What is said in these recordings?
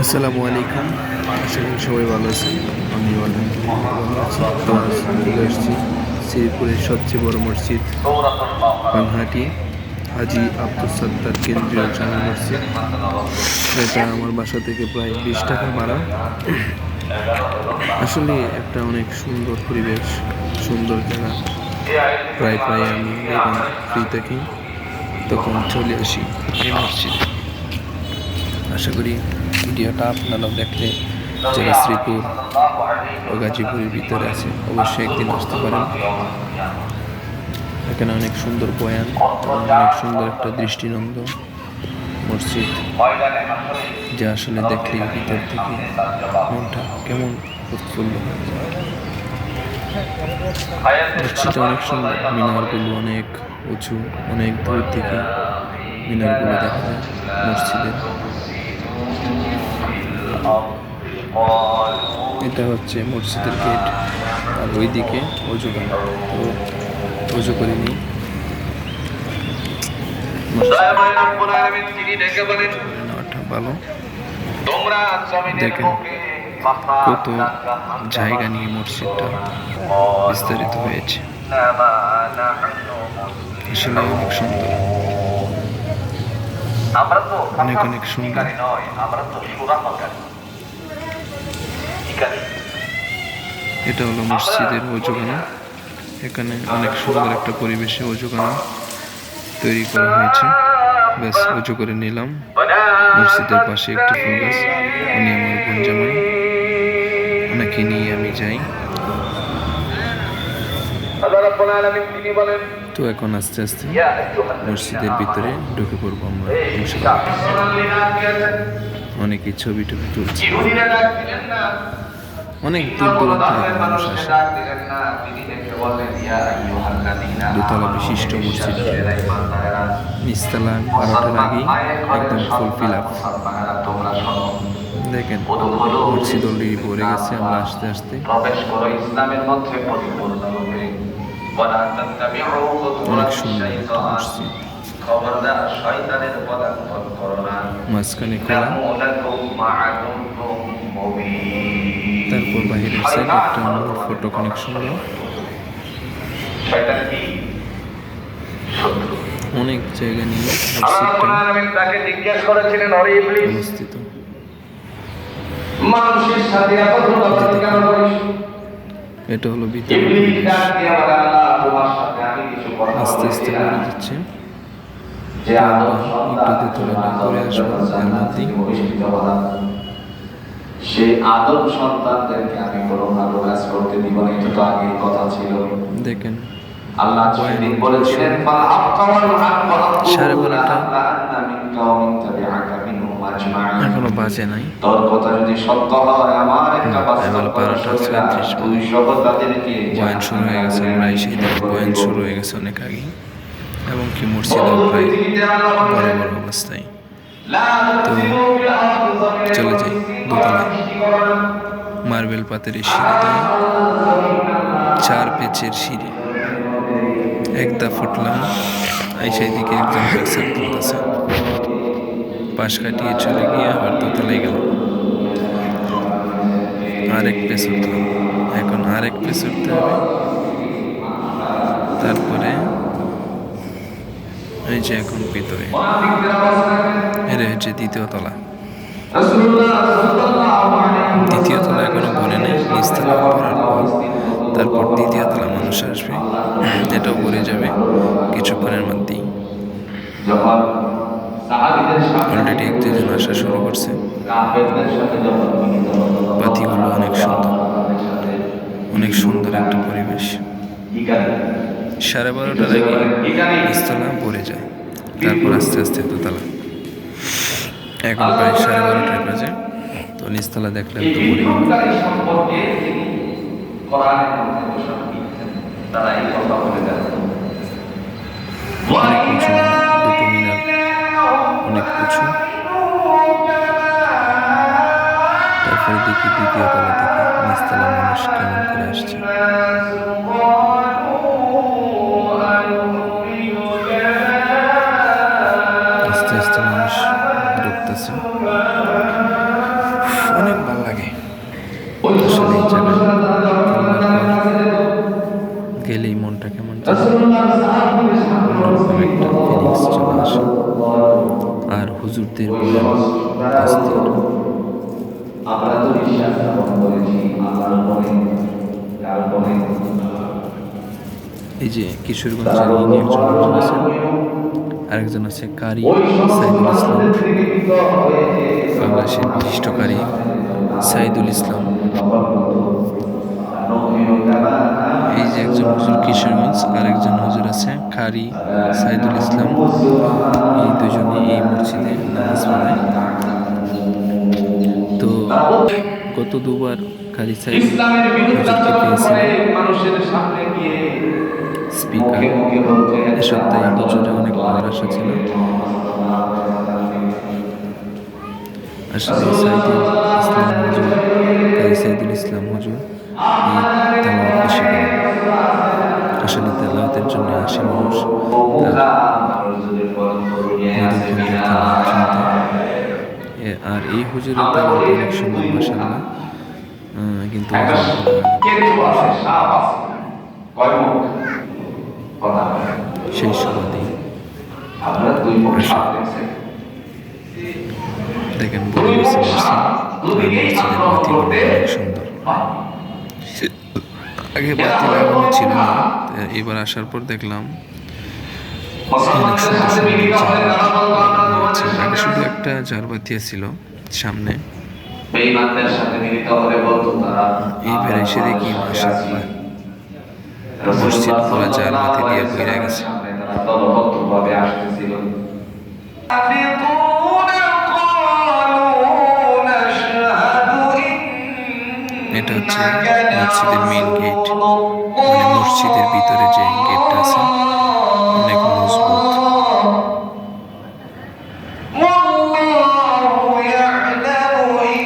আসসালামু আলাইকুম। আশা করি সবাই ভালো আছেন। আমি আলহামদুলিল্লাহ ভালো আছি। তো আজ চলে এসেছি শ্রীপুরের সবচেয়ে বড় মসজিদ পানহাটি হাজি আব্দুস সাত্তার কেন্দ্রীয় জামে মসজিদ। এটা আমার বাসা থেকে প্রায় 20 টাকা ভাড়া। আসলে একটা অনেক সুন্দর পরিবেশ, সুন্দর জায়গা। প্রায় আমি যখন ফ্রি থাকি তখন চলে আসি এই মসজিদে। আশা করি ভিডিওটা আপনারা দেখলে যারা শ্রীপুর ও গাজীপুরের ভিতরে আছে অবশ্যই একদিন আসতে পারেন। এখানে অনেক সুন্দর বয়ান এবং অনেক সুন্দর একটা দৃষ্টিনন্দন মসজিদ, যা আসলে দেখলে ভিতর থেকে মনটা কেমন উৎফুল্ল হয়ে যায়। মসজিদটা অনেক সুন্দর, মিনারগুলো অনেক উঁচু, অনেক দূর থেকে মিনারগুলো দেখা যায় মসজিদের। এটা হচ্ছে মসজিদের গেট, আর ওইদিকে অজুখানা। তো অজু করে নিই। নেওয়াটা ভালো। দেখেন কত জায়গা নিয়ে মসজিদটা বিস্তারিত হয়েছে। আসলে অনেক সুন্দর, অনেক সুন্দর। এটা হলো মসজিদের অজুখানা। এখানে অনেক সুন্দর একটা পরিবেশে অজুখানা তৈরি করা হয়েছে। ব্যাস অজু করে নিলাম। মসজিদের পাশে একটি ফুল গাছ, উনি আমার বোন জামাই, ওনাকে নিয়ে আমি যাই। তো এখন আস্তে আস্তে মসজিদের ভিতরে ঢুকে পড়বো আমরা ইনশাআল্লাহ। অনেকেই ছবি টবি তুলছে, অনেক দূর দূরান্ত থেকে মানুষ আসে। দোতলা বিশিষ্ট মসজিদ, নিচতলা 12টার আগেই একদম ফুল ফিল আপ। দেখেন মসজিদ অলরেডি ভরে গেছে। আমরা আস্তে আস্তে অনেক সুন্দর একটা মসজিদ, মাঝখানে খোলা, তারপর বাহিরের সাইড একটা ফটো অনেক সুন্দর। অনেক জায়গা নিয়ে মসজিদটা অবস্থিত। এটা হলো ভিতরে, আস্তে আস্তে ভরে যাচ্ছে। একটু দোতলা করে আসবো এর মধ্যেই। সেই আদম সন্তানদেরকে আমি কোনো ভালো কাজ করতে দিব না, এটা তো আগের কথা ছিল। দেখেন আল্লাহ সেদিন বলেছিলেন 12:30 এখনো বাজে নাই। তোর কথা যদি সত্য হয় আমার একটা বাস্তব 12:34 বয়ান শুরু হয়ে গেছে। আমরা সেই বয়ান শুরু হয়ে গেছে অনেক আগেই, এবং কি মসজিদও প্রায় বড় অবস্থায়। তো চলে যাই দোতলায়। মার্বেল পাতের সিঁড়ি দিয়ে 4 পেচের সিঁড়ি, একদা ফুটলাম। সেই দিকে একজন ফ্লেক্সার তুলতেছে, পাশ কাটিয়ে চলে গিয়ে আবার দোতলায় গেল। আরেক পেচ উঠলাম, এখন আরেক পেচ উঠতে হবে। তারপরে এই যে এখন ভিতরে, এটা হচ্ছে দ্বিতীয় তলা। দ্বিতীয় তলা এখনো বনে নেই, নিচতলা পড়ার পর তারপর দ্বিতীয় তলা মানুষ আসবে। এটাও পড়ে যাবে কিছুক্ষণের মধ্যেই। অলরেডি এক দুজন আসা শুরু করছে। বাতিগুলো অনেক সুন্দর, অনেক সুন্দর একটা পরিবেশ। 12:30টার আগে নিচতলা পড়ে যায়, তারপর আস্তে আস্তে দোতলা। এখন প্রায় 12:30 বাজে। তো নিচতলা দেখলে তো পড়ে গেল। অনেক উঁচু, দুটো মিনার অনেক উঁচু। তারপরে দেখি দ্বিতীয় তলা থেকে নিচতলা মানুষ কেমন করে আসছে। আস্তে আস্তে মানুষ ঢুকতেছে। অনেক ভালো লাগে আসলে এই জায়গায় গেলেই মনটা কেমন যেন অন্যরকম একটা ফিলিংস চলে আসে। আর হুজুরদের বয়ান তাসদীর আমরা তো বিশ্বাস স্থাপন করেছি আল্লাহর উপরে, যার উপরে এই যে কিশোরগঞ্জের ইনি একজন হুজুর আছেন, আরেকজন আছে কারি সাইদুল ইসলাম, বাংলাদেশের বিশিষ্ট কারি সাইদুল ইসলাম। এই যে একজন হুজুর কিশোরগঞ্জ, আরেকজন হুজুর আছে কারি সাইদুল ইসলাম। এই দুজনে এই মসজিদে নামাজ পড়ায়। তো গত দুবার কারি সাইদ হুজুরকে পেয়েছিলেন স্পিকার। এ সপ্তাহে হুজুরে অনেক পাওয়ার আশা ছিল। আসলে সাইদুল ইসলাম হুজুর, কারি সাইদুল ইসলাম হুজুর এই তেলাওয়াত বেশি করেন। আসলে তেলাওয়াতের জন্য আসে মানুষ তার মধুর কণ্ঠের তেলাওয়াত শুনতে। আর এই হুজুরের তেলাওয়াত অনেক সুন্দর মাশাআল্লাহ, কিন্তু সেই সুবাদেই দেখেন বলে গেছে মসজিদের বাতিগুলো অনেক সুন্দর। আগে বাতি লাগানো ছিল না, এবার আসার পর দেখলাম অনেক সুন্দর সুন্দর আগে শুধু একটা ঝাড়বাতি ছিল সামনে, এইবার এসে দেখি মাশাআল্লাহ মসজিদ পুরো ঝাড়বাতি দিয়ে ভরে গেছে। এটা হচ্ছে মসজিদের মেইন গেট, মানে মসজিদের ভিতরে যে গেটটা আছে অনেক মজবুত।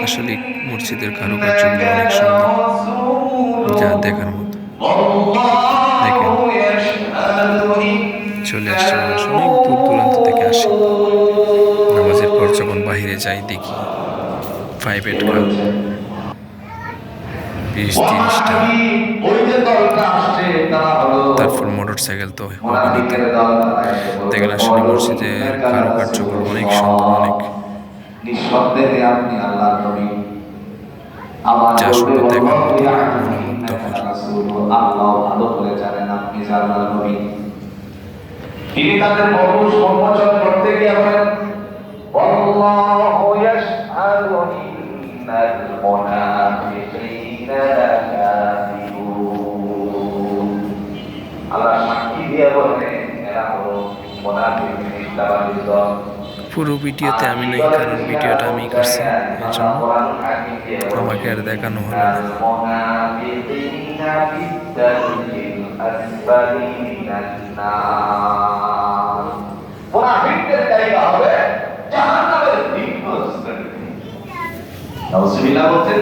আসলে মসজিদের কারুকার্যগুলো অনেক সুন্দর, যা দেখার মতো। দেখেন চলে আসছে মানুষ, অনেক দূর দূরান্ত থেকে আসে। নামাজের পর যখন বাহিরে যাই দেখি প্রাইভেট কার 20-30টা, তারপর মোটর সাইকেল তো অগণিত। দেখেন আসলে মসজিদের কারুকার্যগুলো অনেক সুন্দর, অনেক যা শুধু দেখার মতো মনোমুগ্ধকর। তিনি তাদের বহু সম্মোচন করতে গিয়ে বলেন আল্লাহু ইয়াশহাদু ইন্নাল মুনাফিকিনা লাকাযিবুন। আল্লাহ সাক্ষী দিয়ে বলেন এরা হলো মুনাফিক, মিথ্যাবাদী দল। পুরো ভিডিওতে আমি নাই, কারণ ভিডিওটা আমি করছি, এর জন্য আমাকে আর দেখানো হলো না। মুনাফিকদের জায়গা হবে জাহান্নামের 3 স্তরে। নাউজুবিল্লাহ বলতেন।